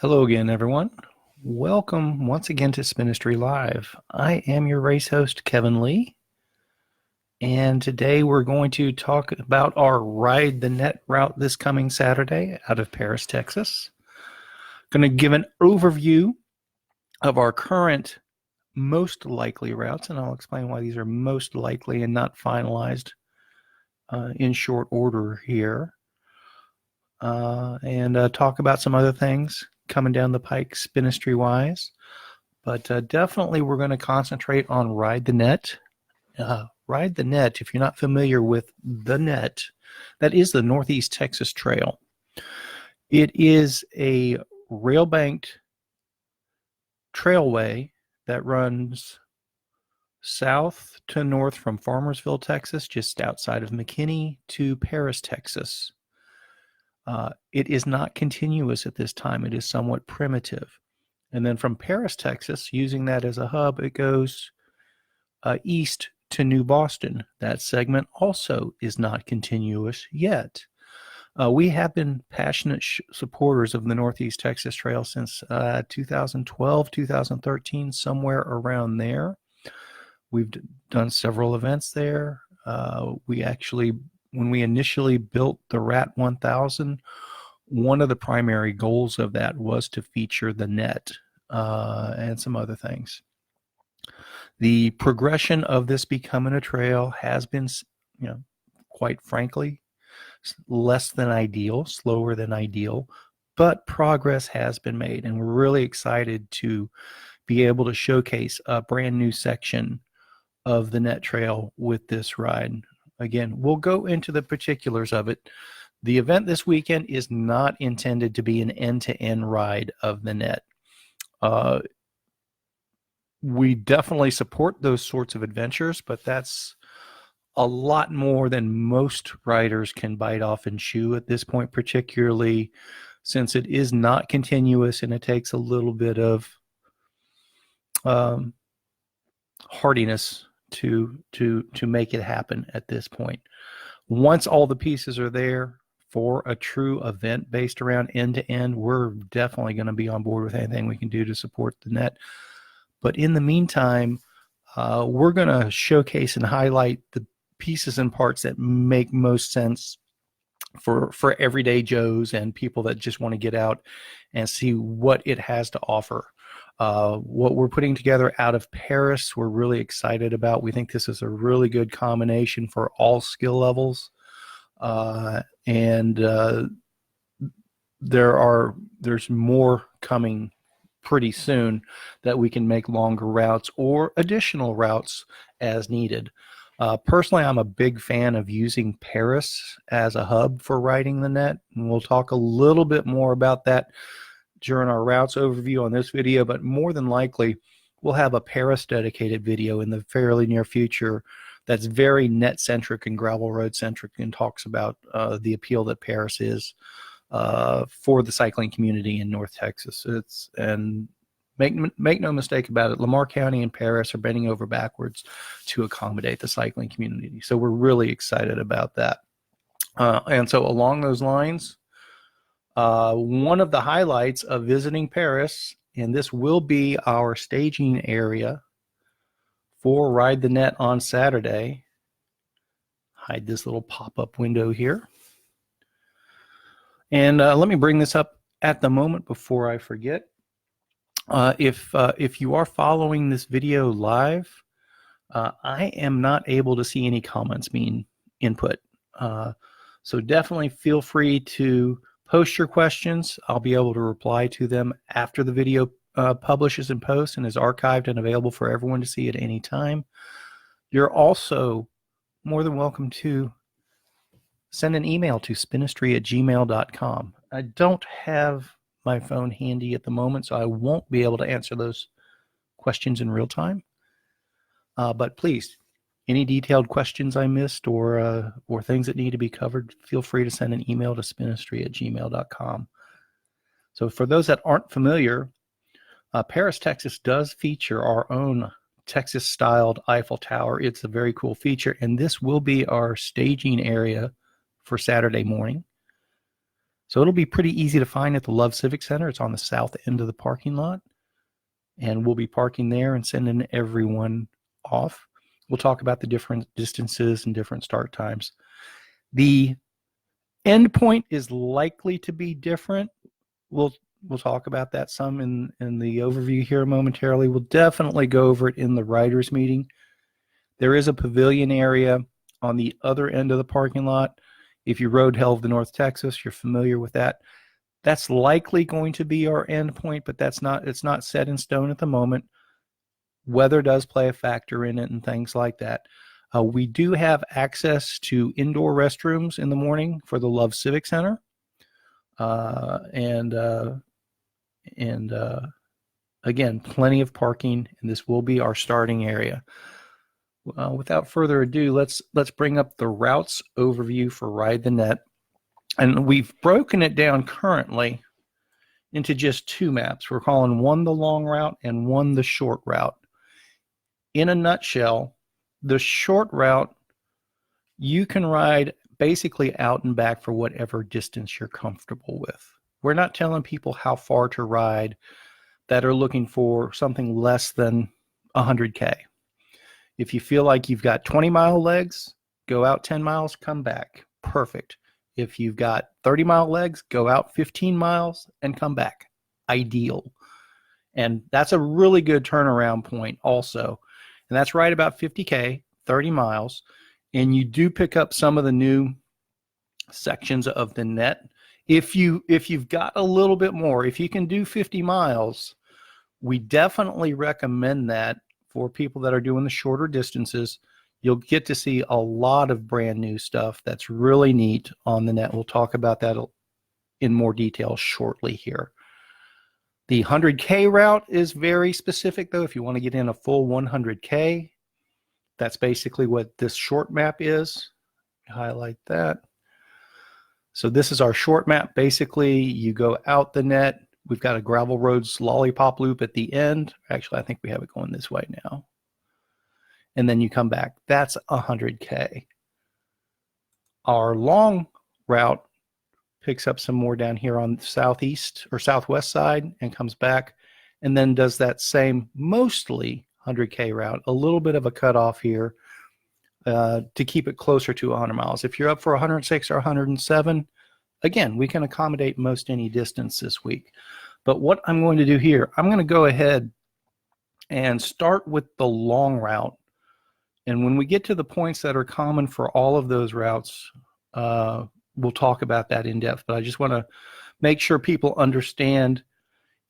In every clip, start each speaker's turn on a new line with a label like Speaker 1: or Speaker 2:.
Speaker 1: Hello again, everyone. Welcome once again to Spinistry Live. I am your race host, Kevin Lee, and today we're going to talk about our Ride the Net route this coming Saturday out of Paris, Texas. Going to give an overview of our current most likely routes, and I'll explain why these are most likely and not finalized in short order here, and talk about some other things coming down the pike Spinistry wise, but definitely we're going to concentrate on Ride the Net. Ride the Net, if you're not familiar with the Net, that is the Northeast Texas Trail. It is a rail banked trailway that runs south to north from Farmersville, Texas, just outside of McKinney, to Paris, Texas. It is not continuous at this time. It is somewhat primitive. And then from Paris, Texas, using that as a hub, it goes east to New Boston. That segment also is not continuous yet. We have been passionate supporters of the Northeast Texas Trail since 2012, 2013, somewhere around there. We've done several events there. When we initially built the RAT 1000, one of the primary goals of that was to feature the net and some other things. The progression of this becoming a trail has been, quite frankly, less than ideal, slower than ideal, but progress has been made, and we're really excited to be able to showcase a brand new section of the net trail with this ride. Again, we'll go into the particulars of it. The event this weekend is not intended to be an end-to-end ride of the net. We definitely support those sorts of adventures, but that's a lot more than most riders can bite off and chew at this point, particularly since it is not continuous and it takes a little bit of hardiness to make it happen at this point. Once all the pieces are there for a true event based around end-to-end, we're definitely going to be on board with anything we can do to support the net. But in the meantime, we're going to showcase and highlight the pieces and parts that make most sense for everyday Joes and people that just want to get out and see what it has to offer. What we're putting together out of Paris, we're really excited about. We think this is a really good combination for all skill levels. There's more coming pretty soon that we can make longer routes or additional routes as needed. Personally, I'm a big fan of using Paris as a hub for riding the net, and we'll talk a little bit more about that during our routes overview on this video, but more than likely we'll have a Paris dedicated video in the fairly near future that's very net centric and gravel road centric and talks about the appeal that Paris is for the cycling community in North Texas. And make no mistake about it, Lamar County and Paris are bending over backwards to accommodate the cycling community. So we're really excited about that. And so along those lines, one of the highlights of visiting Paris, and this will be our staging area for Ride the Net on Saturday. Hide this little pop-up window here. And let me bring this up at the moment before I forget. If you are following this video live, I am not able to see any comments being input. So definitely feel free to post your questions. I'll be able to reply to them after the video publishes and posts and is archived and available for everyone to see at any time. You're also more than welcome to send an email to spinistry@gmail.com. I don't have my phone handy at the moment, so I won't be able to answer those questions in real time. But please, any detailed questions I missed or things that need to be covered, feel free to send an email to spinistry@gmail.com. So for those that aren't familiar, Paris, Texas does feature our own Texas-styled Eiffel Tower. It's a very cool feature, and this will be our staging area for Saturday morning. So it'll be pretty easy to find at the Love Civic Center. It's on the south end of the parking lot. And we'll be parking there and sending everyone off. We'll talk about the different distances and different start times. The end point is likely to be different. We'll talk about that some in the overview here momentarily. We'll definitely go over it in the riders meeting. There is a pavilion area on the other end of the parking lot. If you rode Hell of the North Texas, you're familiar with that. That's likely going to be our end point, but it's not set in stone at the moment. Weather does play a factor in it and things like that. We do have access to indoor restrooms in the morning for the Love Civic Center. Again, plenty of parking, and this will be our starting area. Without further ado, let's bring up the routes overview for Ride the NETT. And we've broken it down currently into just two maps. We're calling one the long route and one the short route. In a nutshell, the short route, you can ride basically out and back for whatever distance you're comfortable with. We're not telling people how far to ride that are looking for something less than 100K. If you feel like you've got 20-mile legs, go out 10 miles, come back. Perfect. If you've got 30-mile legs, go out 15 miles and come back. Ideal. And that's a really good turnaround point also. And that's right about 50K, 30 miles. And you do pick up some of the new sections of the NETT. If you've got a little bit more, if you can do 50 miles, we definitely recommend that for people that are doing the shorter distances. You'll get to see a lot of brand new stuff that's really neat on the NETT. We'll talk about that in more detail shortly here. The 100K route is very specific, though. If you want to get in a full 100K, that's basically what this short map is. Highlight that. So this is our short map. Basically, you go out the NETT. We've got a gravel roads lollipop loop at the end. Actually, I think we have it going this way now. And then you come back. That's 100K. Our long route picks up some more down here on the southeast or southwest side and comes back, and then does that same mostly 100K route. A little bit of a cutoff here to keep it closer to 100 miles. If you're up for 106 or 107, again, we can accommodate most any distance this week. But what I'm going to do here, I'm going to go ahead and start with the long route. And when we get to the points that are common for all of those routes, we'll talk about that in depth. But I just want to make sure people understand,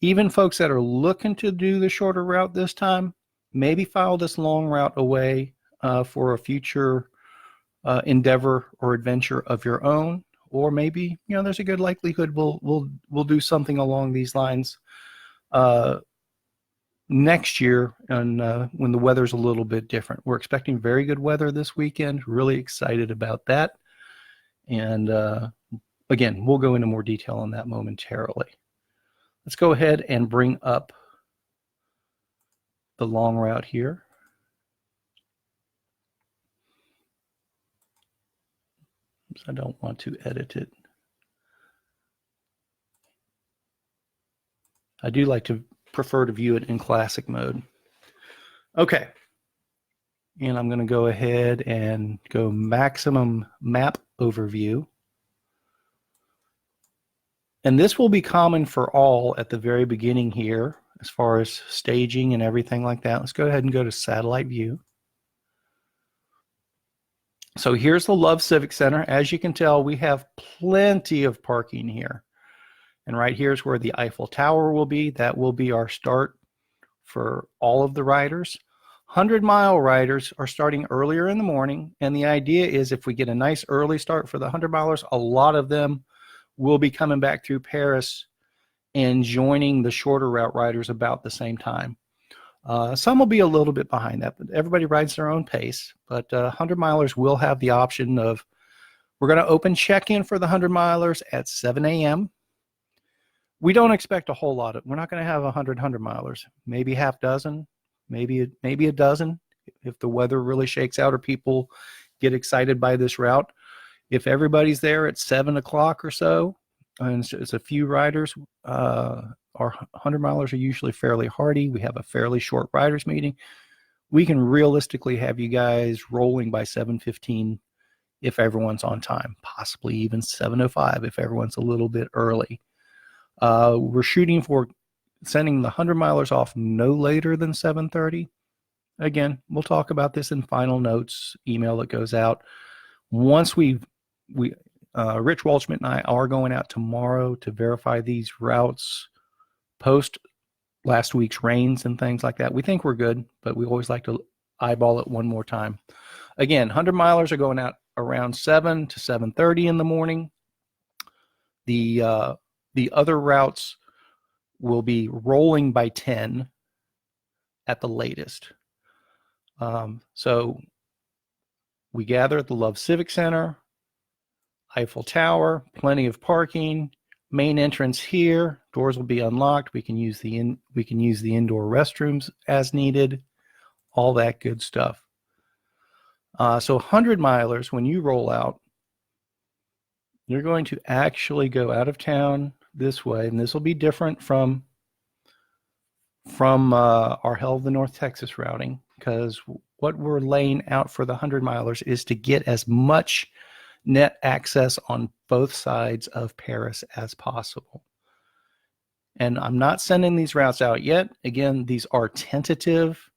Speaker 1: even folks that are looking to do the shorter route this time, maybe file this long route away for a future endeavor or adventure of your own. Or maybe, you know, there's a good likelihood we'll do something along these lines next year, and when the weather's a little bit different. We're expecting very good weather this weekend. Really excited about that. And again, we'll go into more detail on that momentarily. Let's go ahead and bring up the long route here. I don't want to edit it. I do like to prefer to view it in classic mode. Okay. And I'm going to go ahead and go maximum map overview. And this will be common for all at the very beginning here, as far as staging and everything like that. Let's go ahead and go to satellite view. So here's the Love Civic Center. As you can tell, we have plenty of parking here. And right here is where the Eiffel Tower will be. That will be our start for all of the riders. 100-mile riders are starting earlier in the morning. And the idea is if we get a nice early start for the 100-milers, a lot of them will be coming back through Paris and joining the shorter route riders about the same time. Some will be a little bit behind that, but everybody rides their own pace. But 100-milers will have the option of, we're going to open check-in for the 100-milers at 7 a.m. We don't expect a whole lot. We're not going to have 100-milers, maybe half dozen, maybe a dozen if the weather really shakes out or people get excited by this route. If everybody's there at 7 o'clock or so, and it's a few riders. Our 100 milers are usually fairly hardy. We have a fairly short riders meeting. We can realistically have you guys rolling by 7:15 if everyone's on time, possibly even 7:05 if everyone's a little bit early. We're shooting for sending the 100 milers off no later than 7:30. Again, we'll talk about this in final notes email that goes out. Once Rich Waldschmidt and I are going out tomorrow to verify these routes post last week's rains and things like that. We think we're good, but we always like to eyeball it one more time. Again, 100 milers are going out around 7 to 7:30 in the morning. The other routes will be rolling by 10 at the latest. So we gather at the Love Civic Center, Eiffel Tower, plenty of parking, main entrance here. Doors will be unlocked. We can use the indoor restrooms as needed. All that good stuff. So 100 milers, when you roll out, you're going to actually go out of town this way, and this will be different from our Hell of the North Texas routing, because what we're laying out for the 100 milers is to get as much net access on both sides of Paris as possible. And I'm not sending these routes out yet. Again, these are tentative,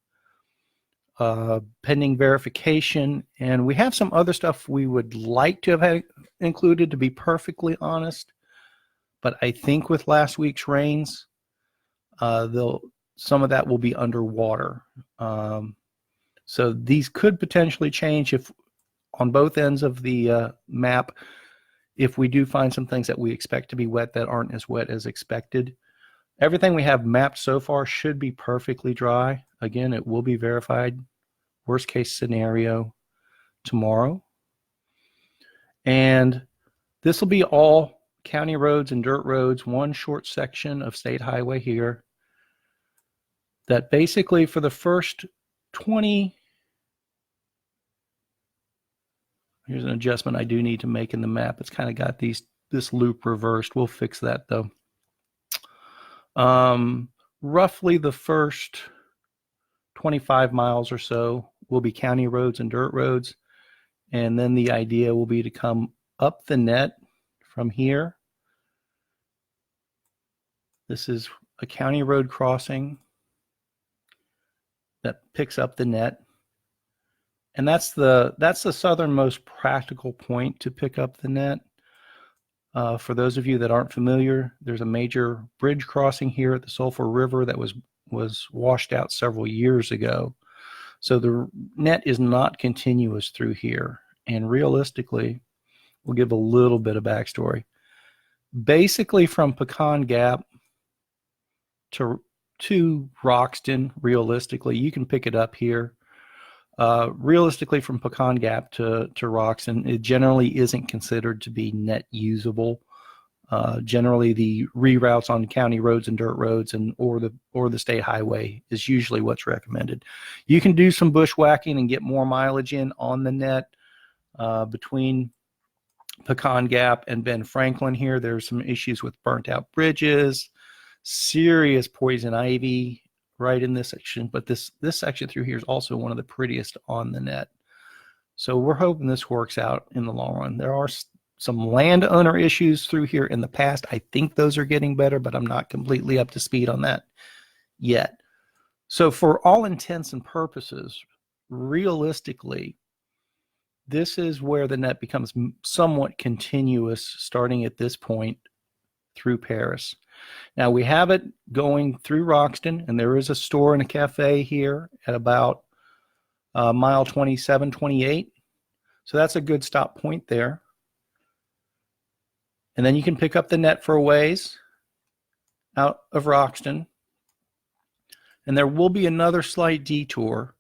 Speaker 1: pending verification, and we have some other stuff we would like to have had included, to be perfectly honest. But I think with last week's rains, some of that will be underwater. So these could potentially change if on both ends of the map, if we do find some things that we expect to be wet that aren't as wet as expected. Everything we have mapped so far should be perfectly dry. Again, it will be verified. Worst case scenario tomorrow. And this will be all county roads and dirt roads, one short section of state highway here, that basically for the first 20, here's an adjustment I do need to make in the map. It's kind of got this loop reversed. We'll fix that though. Roughly the first 25 miles or so will be county roads and dirt roads. And then the idea will be to come up the net from here. This is a county road crossing that picks up the net. And that's the southernmost practical point to pick up the net. For those of you that aren't familiar, there's a major bridge crossing here at the Sulphur River that was washed out several years ago. So the net is not continuous through here. And realistically, we'll give a little bit of backstory. Basically from Pecan Gap to Roxton, realistically, you can pick it up here. Realistically, from Pecan Gap to Roxton, it generally isn't considered to be net usable. Generally, the reroutes on county roads and dirt roads or the state highway is usually what's recommended. You can do some bushwhacking and get more mileage in on the net between Pecan Gap and Ben Franklin here. There's some issues with burnt out bridges, serious poison ivy right in this section, but this section through here is also one of the prettiest on the net. So we're hoping this works out in the long run. There are some landowner issues through here in the past. I think those are getting better, but I'm not completely up to speed on that yet. So for all intents and purposes, realistically, this is where the net becomes somewhat continuous starting at this point through Paris. Now we have it going through Roxton, and there is a store and a cafe here at about mile 27, 28. So that's a good stop point there. And then you can pick up the net for a ways out of Roxton. And there will be another slight detour.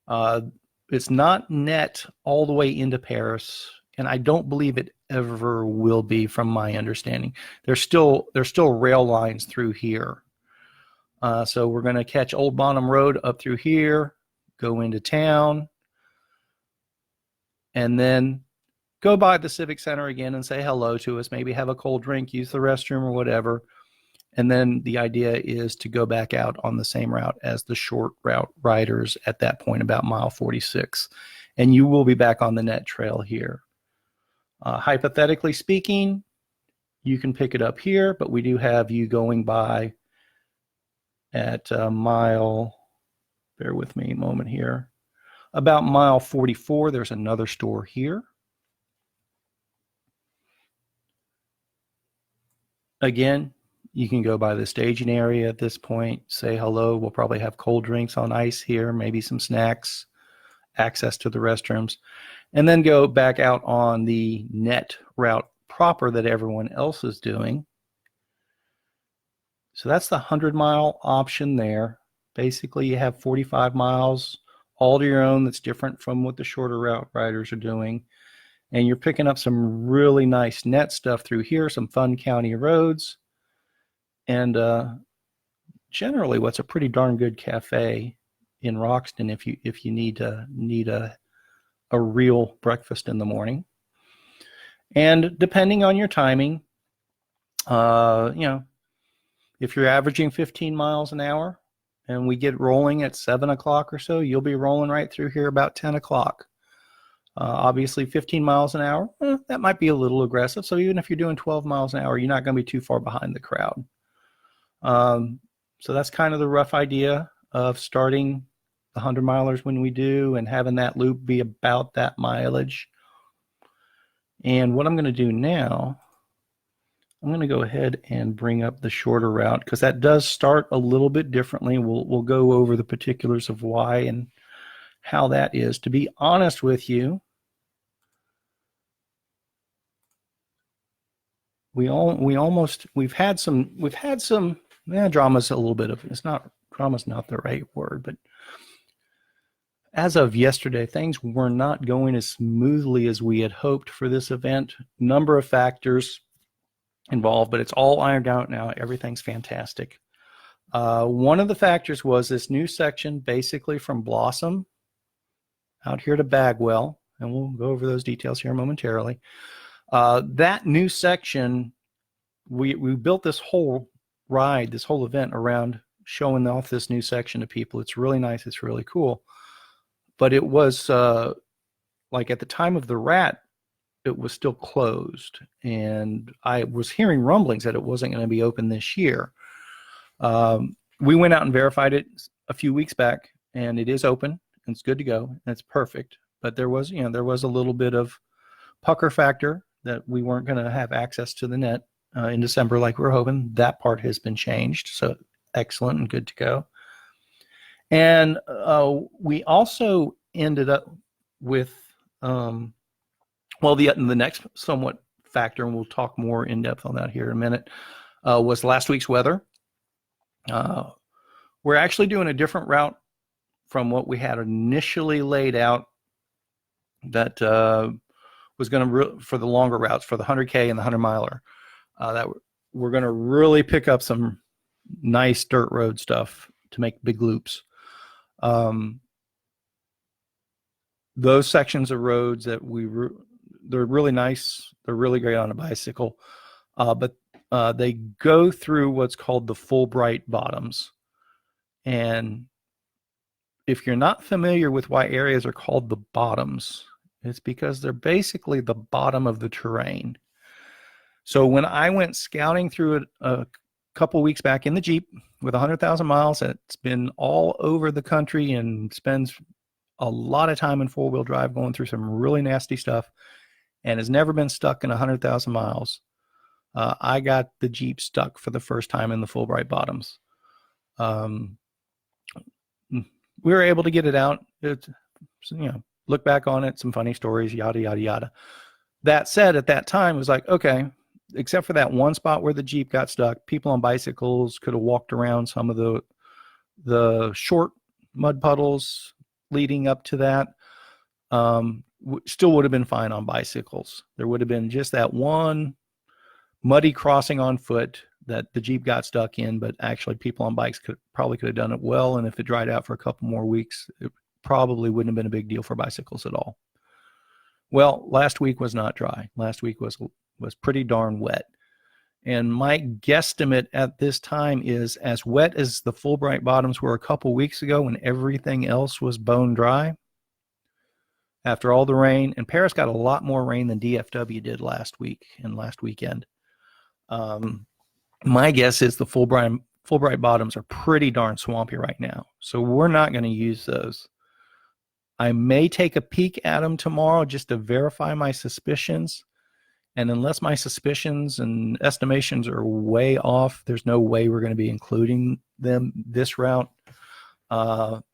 Speaker 1: It's not net all the way into Paris, and I don't believe it ever will be, from my understanding. There's still rail lines through here. So we're going to catch Old Bonham Road up through here, go into town, and then go by the Civic Center again and say hello to us, maybe have a cold drink, use the restroom or whatever. And then the idea is to go back out on the same route as the short route riders at that point, about mile 46. And you will be back on the NETT trail here. Hypothetically speaking, you can pick it up here, but we do have you going by at mile, bear with me a moment here, about mile 44. There's another store here. Again, you can go by the staging area at this point, say hello. We'll probably have cold drinks on ice here, maybe some snacks, access to the restrooms, and then go back out on the NETT route proper that everyone else is doing. So that's the 100-mile option there. Basically, you have 45 miles all to your own that's different from what the shorter route riders are doing. And you're picking up some really nice NETT stuff through here, some fun county roads, and generally what's a pretty darn good cafe in Roxton if you need a real breakfast in the morning. And depending on your timing, you know, if you're averaging 15 miles an hour and we get rolling at 7 o'clock or so, you'll be rolling right through here about 10 o'clock. Obviously 15 miles an hour, that might be a little aggressive. So even if you're doing 12 miles an hour, you're not going to be too far behind the crowd. So that's kind of the rough idea of starting the 100 milers when we do and having that loop be about that mileage. And what I'm going to do now, I'm going to go ahead and bring up the shorter route because that does start a little bit differently. We'll go over the particulars of why and how that is. To be honest with you, we've had some drama's a little bit of, drama's not the right word, but as of yesterday, things were not going as smoothly as we had hoped for this event. Number of factors involved, but it's all ironed out now. Everything's fantastic. One of the factors was this new section, basically from Blossom out here to Bagwell, and we'll go over those details here momentarily. That new section, we built this whole ride, this whole event around showing off this new section to people. It's really nice. It's really cool. But it was like at the time of the rat, it was still closed. And I was hearing rumblings that it wasn't going to be open this year. We went out and verified it a few weeks back, and it is open. And it's good to go. And it's perfect. But there was a little bit of pucker factor that we weren't going to have access to the NETT in December like we were hoping. That part has been changed. So excellent and good to go. And we also ended up with, the next somewhat factor, and we'll talk more in depth on that here in a minute, was last week's weather. We're actually doing a different route from what we had initially laid out that was going to, for the longer routes, for the 100K and the 100-miler, that we're going to really pick up some nice dirt road stuff to make big loops. Those sections of roads that they're really nice. They're really great on a bicycle, but they go through what's called the Fulbright bottoms. And if you're not familiar with why areas are called the bottoms, it's because they're basically the bottom of the terrain. So when I went scouting through it a couple weeks back in the Jeep with 100,000 miles, it's been all over the country and spends a lot of time in four-wheel drive going through some really nasty stuff and has never been stuck in 100,000 miles. I got the Jeep stuck for the first time in the Fulbright bottoms. We were able to get it out. Look back on it, some funny stories, yada, yada, yada. That said, at that time, it was like, okay, except for that one spot where the Jeep got stuck, people on bicycles could have walked around some of the short mud puddles leading up to that. Still would have been fine on bicycles. There would have been just that one muddy crossing on foot that the Jeep got stuck in, but actually people on bikes probably could have done it well. And if it dried out for a couple more weeks, it probably wouldn't have been a big deal for bicycles at all. Well, last week was not dry. Last week was pretty darn wet. And my guesstimate at this time is as wet as the Fulbright bottoms were a couple weeks ago when everything else was bone dry. After all the rain, and Paris got a lot more rain than DFW did last week and last weekend. My guess is the Fulbright bottoms are pretty darn swampy right now. So we're not going to use those. I may take a peek at them tomorrow just to verify my suspicions. And unless my suspicions and estimations are way off, there's no way we're going to be including them this route.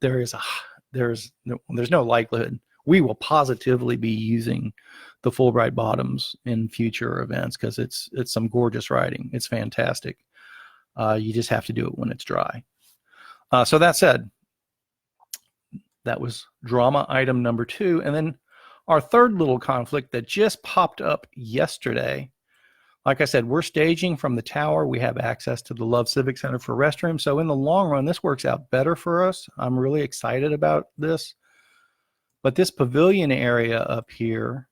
Speaker 1: There's no likelihood. We will positively be using the Fulbright bottoms in future events because it's some gorgeous riding. It's fantastic. You just have to do it when it's dry. So that said, that was drama item number 2. And then our third little conflict that just popped up yesterday. Like I said, we're staging from the tower. We have access to the Love Civic Center for restrooms. So in the long run, this works out better for us. I'm really excited about this. But this pavilion area up here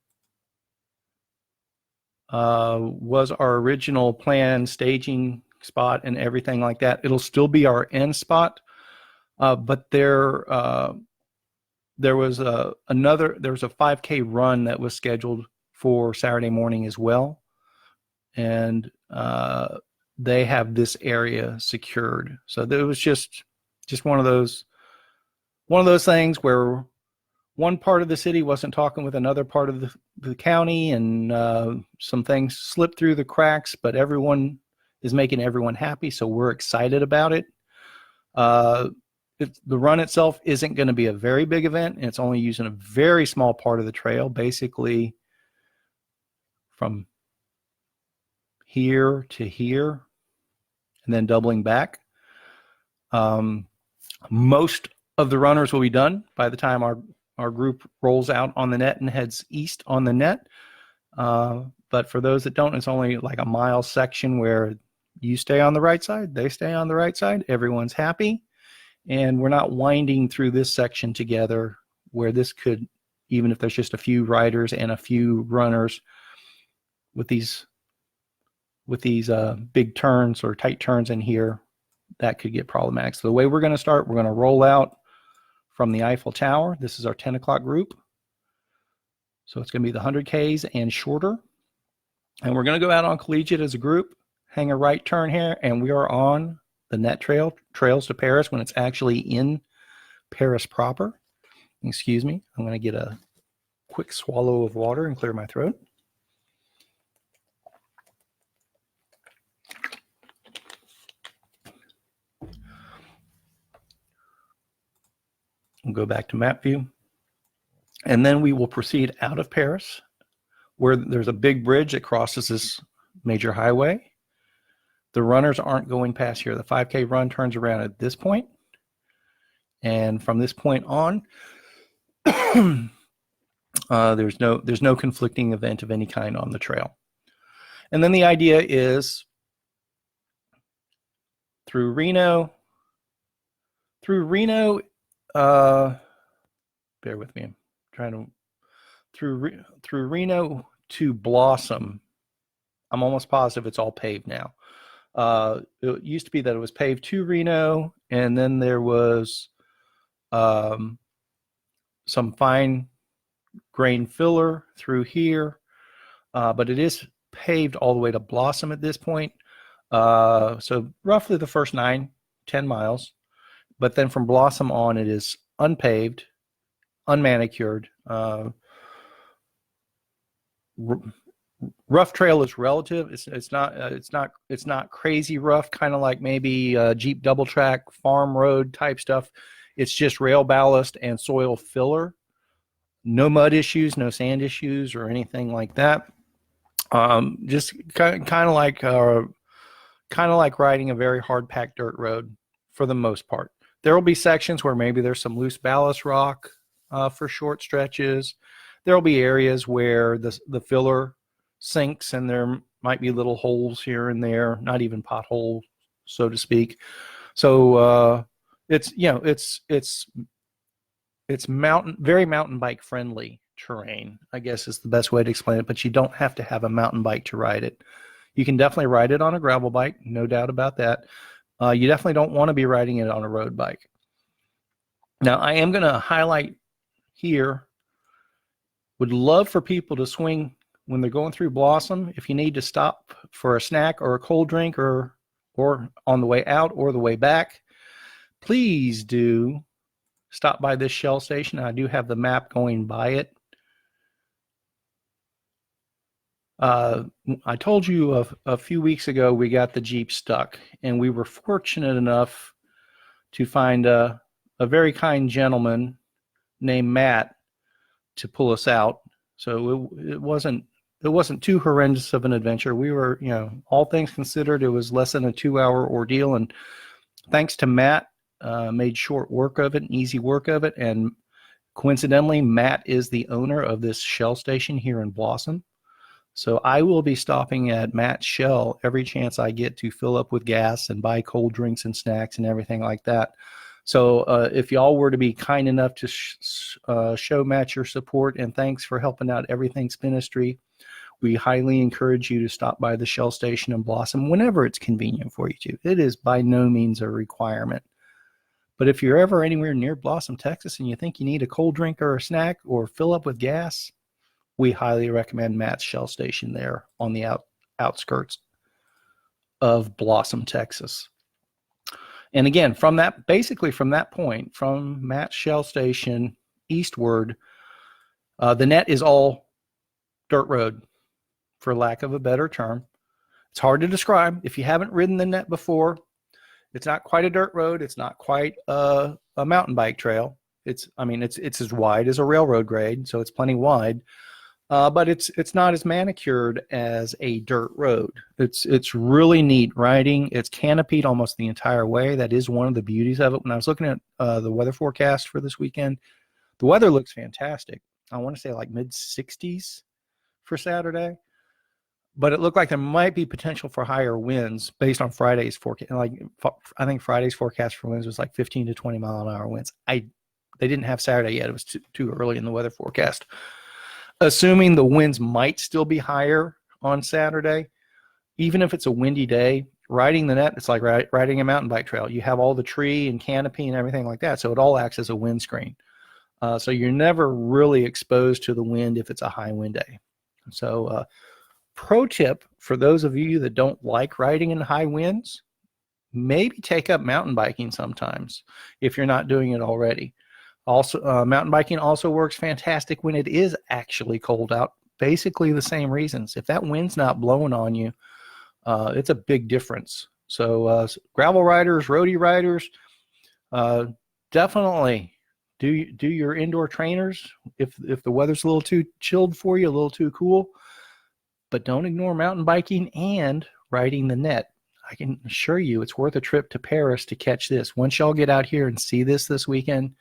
Speaker 1: was our original plan, staging spot and everything like that. It'll still be our end spot. But there was a 5K run that was scheduled for Saturday morning as well. And they have this area secured. So there was just one of those things where one part of the city wasn't talking with another part of the county, and some things slipped through the cracks, but everyone is making everyone happy. So we're excited about it. The run itself isn't going to be a very big event, and it's only using a very small part of the trail, basically from here to here, and then doubling back. Most of the runners will be done by the time our group rolls out on the NETT and heads east on the NETT. But for those that don't, it's only like a mile section where you stay on the right side, they stay on the right side, everyone's happy. And we're not winding through this section together where this could, even if there's just a few riders and a few runners with these big turns or tight turns in here, that could get problematic. So the way we're going to start, we're going to roll out from the Eiffel Tower. This is our 10 o'clock group. So it's going to be the 100Ks and shorter. And we're going to go out on Collegiate as a group, hang a right turn here, and we are on the NETT Trails to Paris when it's actually in Paris proper. Excuse me. I'm going to get a quick swallow of water and clear my throat. We'll go back to map view. And then we will proceed out of Paris where there's a big bridge that crosses this major highway. The runners aren't going past here. The 5K run turns around at this point. And from this point on, there's no conflicting event of any kind on the trail. And then the idea is through Reno, bear with me. I'm trying to through Reno to Blossom. I'm almost positive it's all paved now. It used to be that it was paved to Reno, and then there was some fine grain filler through here, but it is paved all the way to Blossom at this point. So roughly the first 9-10 miles. But then from Blossom on, it is unpaved, unmanicured. Rough trail is relative. It's not crazy rough, kind of like maybe a Jeep double track farm road type stuff. It's just rail ballast and soil filler. No mud issues, no sand issues, or anything like that. Just kind of like riding a very hard packed dirt road for the most part. There will be sections where maybe there's some loose ballast rock for short stretches. There will be areas where the filler sinks and there might be little holes here and there, not even potholes, so to speak. So it's very mountain bike friendly terrain, I guess is the best way to explain it, but you don't have to have a mountain bike to ride it. You can definitely ride it on a gravel bike, no doubt about that. You definitely don't want to be riding it on a road bike. Now, I am going to highlight here, would love for people to swing when they're going through Blossom. If you need to stop for a snack or a cold drink or on the way out or the way back, please do stop by this Shell station. I do have the map going by it. I told you a few weeks ago we got the Jeep stuck, and we were fortunate enough to find a very kind gentleman named Matt to pull us out. So it wasn't too horrendous of an adventure. We were, all things considered, it was less than a 2-hour ordeal, and thanks to Matt, made short work of it and easy work of it. And coincidentally, Matt is the owner of this Shell station here in Blossom. So I will be stopping at Matt's Shell every chance I get to fill up with gas and buy cold drinks and snacks and everything like that. So if y'all were to be kind enough to show Matt your support and thanks for helping out everything Spinistry, we highly encourage you to stop by the Shell station in Blossom whenever it's convenient for you to. It is by no means a requirement. But if you're ever anywhere near Blossom, Texas, and you think you need a cold drink or a snack or fill up with gas, we highly recommend Matt's Shell station there on the outskirts of Blossom, Texas. And again, from that point, from Matt's Shell station eastward, the NETT is all dirt road, for lack of a better term. It's hard to describe. If you haven't ridden the NETT before, it's not quite a dirt road. It's not quite a mountain bike trail. It's as wide as a railroad grade, so it's plenty wide. But it's not as manicured as a dirt road. It's really neat riding. It's canopied almost the entire way. That is one of the beauties of it. When I was looking at the weather forecast for this weekend, the weather looks fantastic. I want to say like mid-60s for Saturday, but it looked like there might be potential for higher winds based on Friday's forecast. I think Friday's forecast for winds was like 15 to 20 mile an hour winds. They didn't have Saturday yet. It was too early in the weather forecast. Assuming the winds might still be higher on Saturday, even if it's a windy day, riding the NETT, it's like riding a mountain bike trail. You have all the tree and canopy and everything like that, so it all acts as a windscreen. So you're never really exposed to the wind if it's a high wind day. So pro tip for those of you that don't like riding in high winds, maybe take up mountain biking sometimes if you're not doing it already. Also, mountain biking also works fantastic when it is actually cold out. Basically the same reasons. If that wind's not blowing on you, it's a big difference. So gravel riders, roadie riders, definitely do your indoor trainers if the weather's a little too chilled for you, a little too cool. But don't ignore mountain biking and riding the NETT. I can assure you it's worth a trip to Paris to catch this. Once y'all get out here and see this weekend,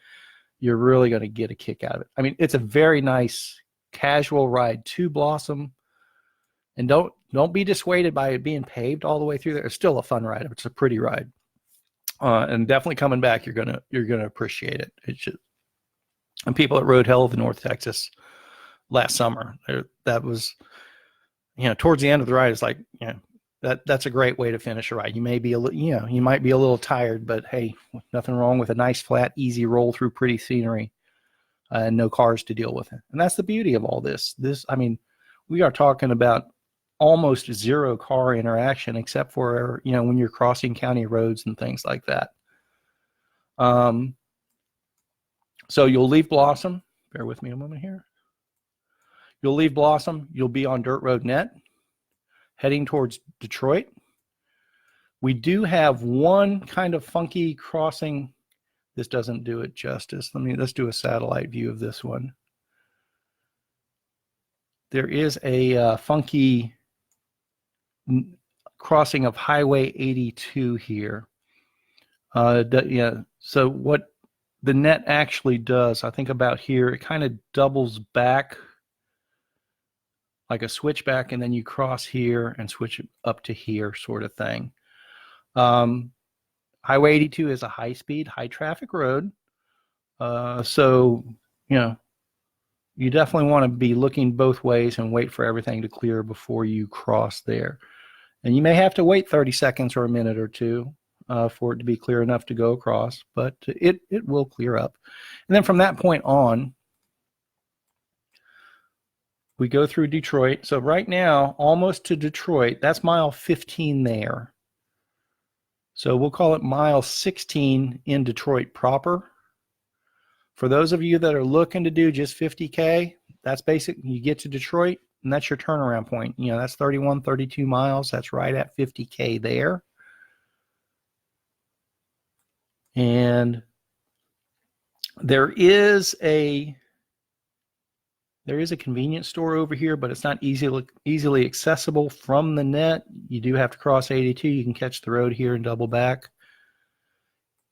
Speaker 1: you're really going to get a kick out of it. I mean, it's a very nice casual ride to Blossom, and don't be dissuaded by it being paved all the way through there. It's still a fun ride. It's a pretty ride, and definitely coming back, you're gonna appreciate it. It's just, and people that rode Hell of North Texas last summer, that was, towards the end of the ride, it's like, that's a great way to finish a ride. You may be you might be a little tired, but hey, nothing wrong with a nice, flat, easy roll through pretty scenery and no cars to deal with it. And that's the beauty of all this. We are talking about almost zero car interaction except for, when you're crossing county roads and things like that. So you'll leave Blossom. Bear with me a moment here. You'll leave Blossom. You'll be on Dirt Road NETT, heading towards Detroit. We do have one kind of funky crossing. This doesn't do it justice. Let's do a satellite view of this one. There is a funky crossing of Highway 82 here. So what the NETT actually does, I think about here, it kind of doubles back like a switchback, and then you cross here and switch up to here sort of thing. Highway 82 is a high-speed, high-traffic road. So, you definitely want to be looking both ways and wait for everything to clear before you cross there. And you may have to wait 30 seconds or a minute or two for it to be clear enough to go across, but it will clear up. And then from that point on, we go through Detroit. So right now, almost to Detroit, that's mile 15 there. So we'll call it mile 16 in Detroit proper. For those of you that are looking to do just 50K, that's basic. You get to Detroit, and that's your turnaround point. You know, that's 31, 32 miles. That's right at 50K there. And there is a convenience store over here, but it's not easily accessible from the net. You do have to cross 82. You can catch the road here and double back.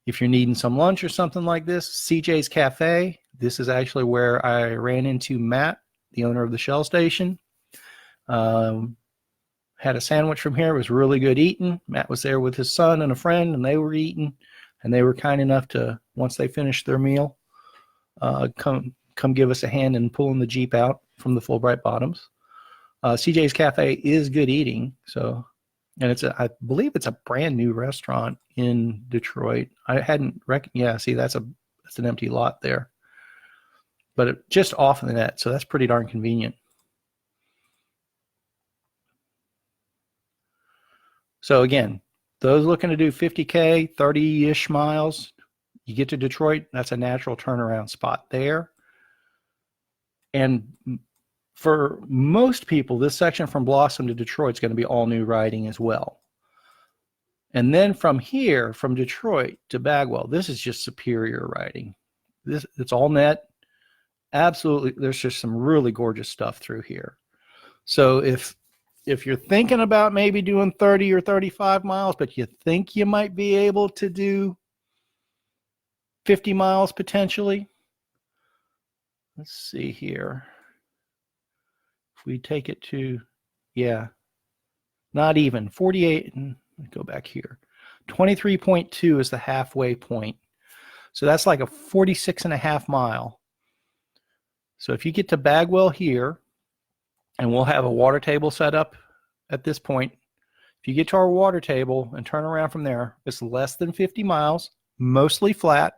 Speaker 1: If you're needing some lunch or something like this, CJ's Cafe. This is actually where I ran into Matt, the owner of the Shell station. Had a sandwich from here. It was really good eating. Matt was there with his son and a friend, and they were eating. And they were kind enough to, once they finished their meal, come give us a hand in pulling the Jeep out from the Fulbright Bottoms. CJ's Cafe is good eating. So, and I believe it's a brand new restaurant in Detroit. I hadn't yeah, see, that's an empty lot there. But just off the net, so that's pretty darn convenient. So again, those looking to do 50K, 30-ish miles, you get to Detroit, that's a natural turnaround spot there. And for most people, this section from Blossom to Detroit is going to be all new riding as well. And then from here, from Detroit to Bagwell, this is just superior riding. It's all net. Absolutely, there's just some really gorgeous stuff through here. So if you're thinking about maybe doing 30 or 35 miles, but you think you might be able to do 50 miles potentially, let's see here. If we take it to, yeah, not even 48, and go back here. 23.2 is the halfway point. So that's like a 46.5 mile. So if you get to Bagwell here, and we'll have a water table set up at this point. If you get to our water table and turn around from there, it's less than 50 miles, mostly flat,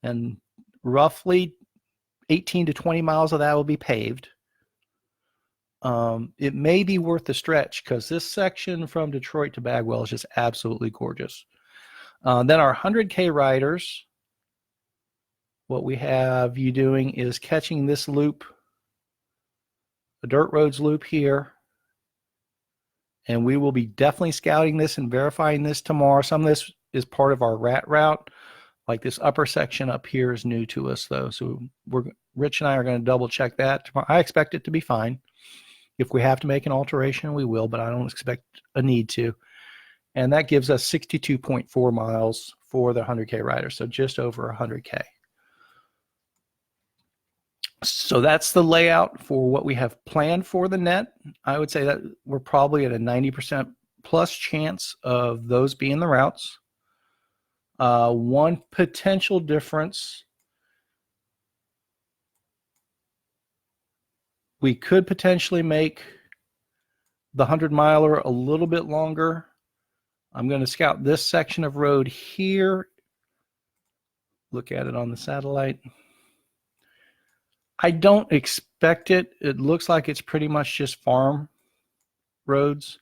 Speaker 1: and roughly 18 to 20 miles of that will be paved. It may be worth the stretch because this section from Detroit to Bagwell is just absolutely gorgeous. Then our 100K riders, what we have you doing is catching this loop, the dirt roads loop here, and we will be definitely scouting this and verifying this tomorrow. Some of this is part of our rat route. Like this upper section up here is new to us though, so Rich and I are going to double check that tomorrow. I expect it to be fine. If we have to make an alteration, we will, but I don't expect a need to. And that gives us 62.4 miles for the 100K rider, so just over 100K. So that's the layout for what we have planned for the net. I would say that we're probably at a 90% plus chance of those being the routes. One potential difference, we could potentially make the 100-miler a little bit longer. I'm going to scout this section of road here. Look at it on the satellite. I don't expect it. It looks like it's pretty much just farm roads.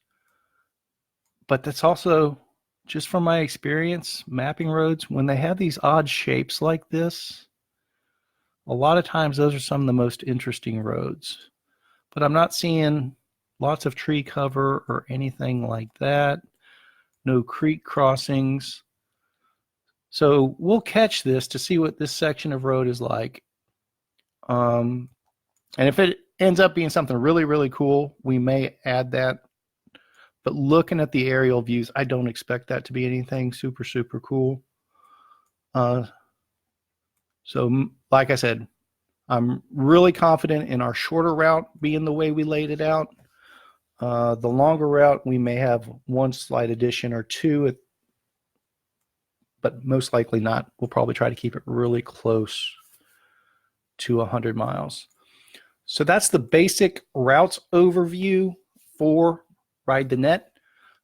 Speaker 1: But that's also, just from my experience, mapping roads, when they have these odd shapes like this, a lot of times those are some of the most interesting roads. But I'm not seeing lots of tree cover or anything like that. No creek crossings. So we'll catch this to see what this section of road is like. And if it ends up being something really, really cool, we may add that. But looking at the aerial views, I don't expect that to be anything super, super cool. So like I said, I'm really confident in our shorter route being the way we laid it out. The longer route, we may have one slight addition or two, but most likely not. We'll probably try to keep it really close to 100 miles. So that's the basic routes overview for Ride the Net.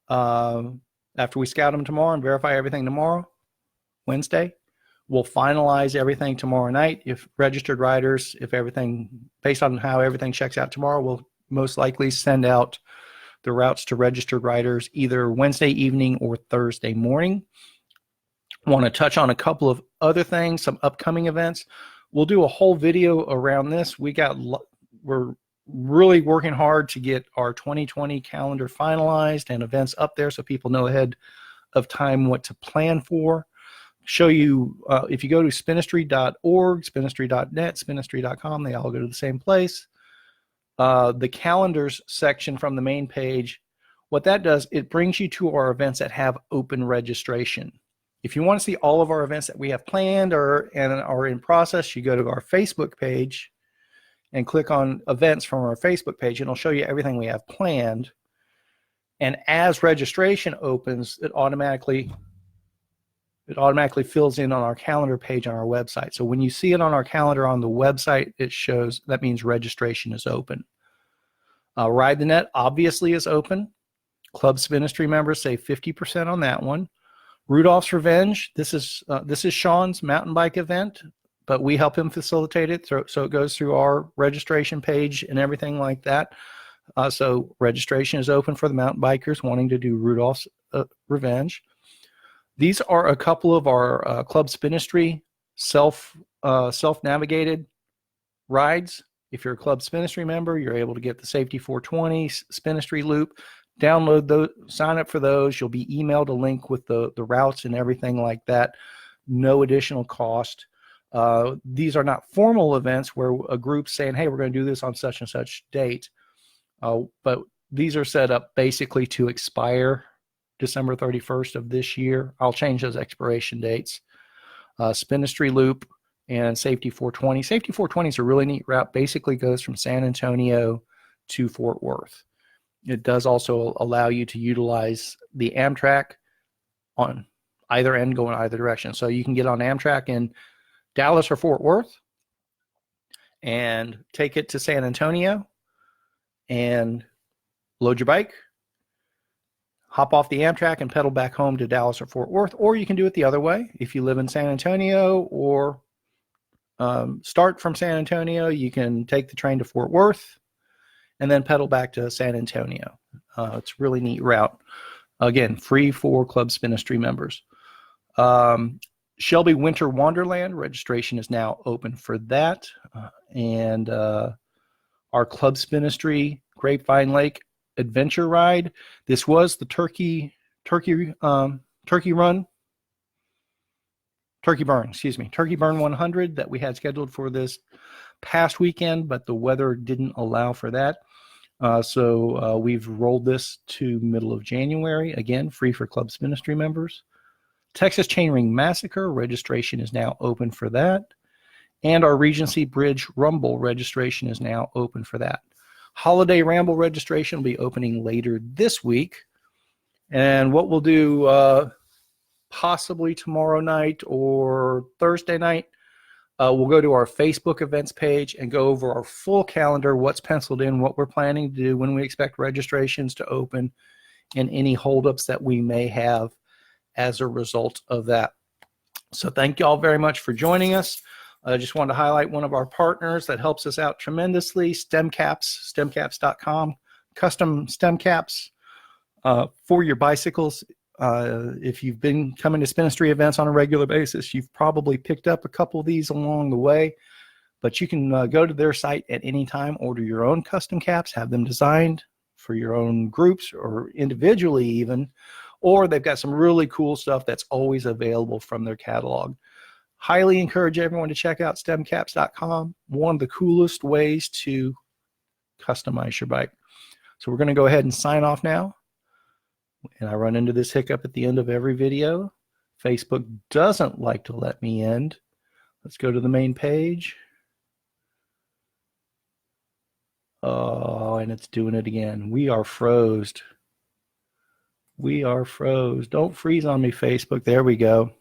Speaker 1: After we scout them tomorrow and verify everything tomorrow, Wednesday, we'll finalize everything tomorrow night. If registered riders, if everything, based on how everything checks out tomorrow, we'll most likely send out the routes to registered riders either Wednesday evening or Thursday morning. I want to touch on a couple of other things, some upcoming events. We'll do a whole video around this. We're really working hard to get our 2020 calendar finalized and events up there so people know ahead of time what to plan for. Show you, if you go to spinistry.org, spinistry.net, spinistry.com, they all go to the same place. The calendars section from the main page, what that does, it brings you to our events that have open registration. If you want to see all of our events that we have planned and are in process, you go to our Facebook page and click on events from our Facebook page, and it'll show you everything we have planned. And as registration opens, it automatically fills in on our calendar page on our website. So when you see it on our calendar on the website, it shows that means registration is open. Ride the Net obviously is open. Club Spinistry members save 50% on that one. Rudolph's Revenge, this is Sean's mountain bike event, but we help him facilitate it, so it goes through our registration page and everything like that. So registration is open for the mountain bikers wanting to do Rudolph's Revenge. These are a couple of our Club Spinistry self-navigated rides. If you're a Club Spinistry member, you're able to get the Safety 420 Spinistry loop. Download those, sign up for those. You'll be emailed a link with the routes and everything like that. No additional cost. These are not formal events where a group's saying, hey, we're going to do this on such and such date. But these are set up basically to expire December 31st of this year. I'll change those expiration dates. Spinistry loop and Safety 420. Safety 420 is a really neat route. Basically goes from San Antonio to Fort Worth. It does also allow you to utilize the Amtrak on either end, going either direction. So you can get on Amtrak in Dallas or Fort Worth and take it to San Antonio and load your bike, hop off the Amtrak and pedal back home to Dallas or Fort Worth. Or you can do it the other way. If you live in San Antonio or start from San Antonio, you can take the train to Fort Worth and then pedal back to San Antonio. It's a really neat route. Again, free for Club Spinistry members. Shelby Winter Wonderland, registration is now open for that. And our Club Spinistry Grapevine Lake Adventure Ride. This was the Turkey Burn 100 that we had scheduled for this past weekend, but the weather didn't allow for that. So we've rolled this to middle of January. Again, free for Club Spinistry members. Texas Chainring Massacre, registration is now open for that. And our Regency Bridge Rumble registration is now open for that. Holiday Ramble registration will be opening later this week. And what we'll do possibly tomorrow night or Thursday night, we'll go to our Facebook events page and go over our full calendar, what's penciled in, what we're planning to do, when we expect registrations to open, and any holdups that we may have as a result of that. So thank you all very much for joining us. I just wanted to highlight one of our partners that helps us out tremendously, StemCaps, stemcaps.com, custom stem caps for your bicycles. If you've been coming to Spinistry events on a regular basis, you've probably picked up a couple of these along the way, but you can go to their site at any time, order your own custom caps, have them designed for your own groups or individually even, or they've got some really cool stuff that's always available from their catalog. Highly encourage everyone to check out stemcaps.com, one of the coolest ways to customize your bike. So we're going to go ahead and sign off now. And I run into this hiccup at the end of every video. Facebook doesn't like to let me end. Let's go to the main page. Oh, and it's doing it again. We are froze. We are froze. Don't freeze on me, Facebook. There we go.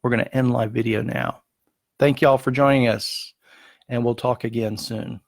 Speaker 1: We're going to end live video now. Thank you all for joining us. and we'll talk again soon.